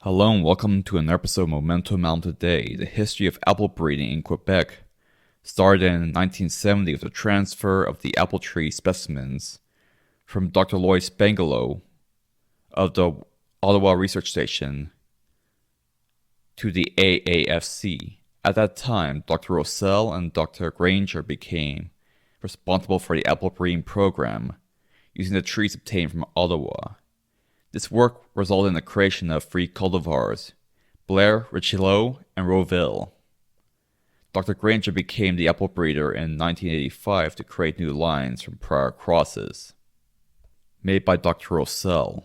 Hello and welcome to another episode of Momento Malum today, the history of apple breeding in Quebec. Started in 1970 with the transfer of the apple tree specimens from Dr. Lloyd Spangalo of the Ottawa Research Station to the AAFC. At that time, Dr. Rossell and Dr. Granger became responsible for the apple breeding program using the trees obtained from Ottawa. This work resulted in the creation of 3 cultivars, Blair, Richelieu, and Rouville. Dr. Granger became the apple breeder in 1985 to create new lines from prior crosses, made by Dr. Rossell.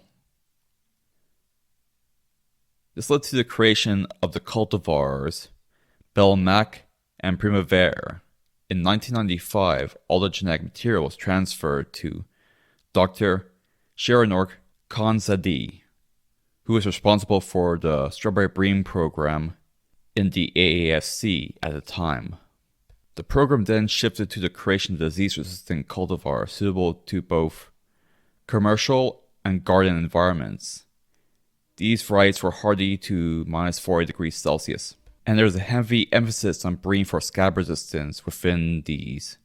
This led to the creation of the cultivars Belmac and Primavera. In 1995, all the genetic material was transferred to Dr. Sharonor Khanizadeh, who was responsible for the strawberry breeding program in the AAFC at the time. The program then shifted to the creation of disease-resistant cultivars suitable to both commercial and garden environments. These varieties were hardy to minus 40 degrees Celsius, and there was a heavy emphasis on breeding for scab resistance within these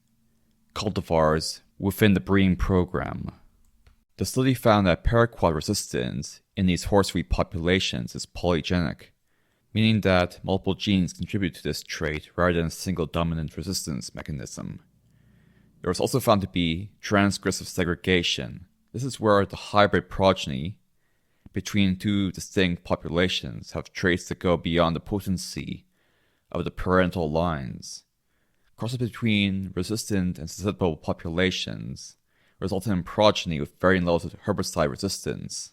cultivars within the breeding program. The study found that paraquat resistance in these horseweed populations is polygenic, meaning that multiple genes contribute to this trait rather than a single dominant resistance mechanism. There was also found to be transgressive segregation. This is where the hybrid progeny between 2 distinct populations have traits that go beyond the potency of the parental lines. Crosses between resistant and susceptible populations resulted in progeny with varying levels of herbicide resistance,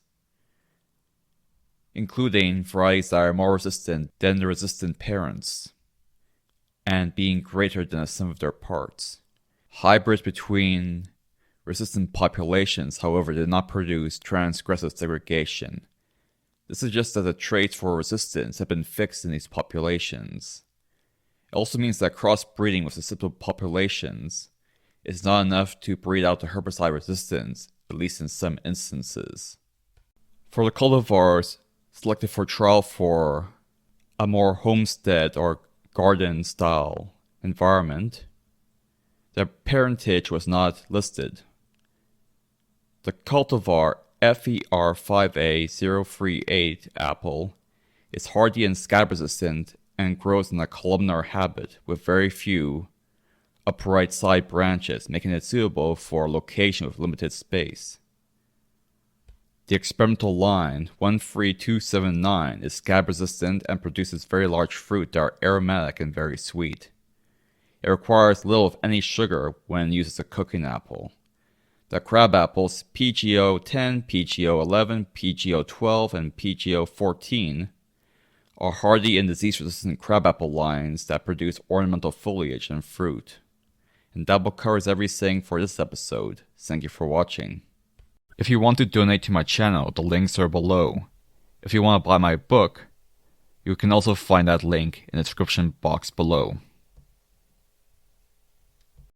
including varieties that are more resistant than the resistant parents, and being greater than the sum of their parts. Hybrids between resistant populations, however, did not produce transgressive segregation. This suggests that the traits for resistance have been fixed in these populations. It also means that crossbreeding with susceptible populations is not enough to breed out the herbicide resistance, at least in some instances. For the cultivars selected for trial for a more homestead or garden style environment, their parentage was not listed. The cultivar FER5A038 apple is hardy and scab resistant and grows in a columnar habit with very few upright side branches, making it suitable for a location with limited space. The experimental line 13279 is scab resistant and produces very large fruit that are aromatic and very sweet. It requires little if any sugar when used as a cooking apple. The crab apples PGO10, PGO11, PGO12, and PGO14 are hardy and disease-resistant crabapple lines that produce ornamental foliage and fruit. And that about covers everything for this episode. Thank you for watching. If you want to donate to my channel, the links are below. If you want to buy my book, you can also find that link in the description box below.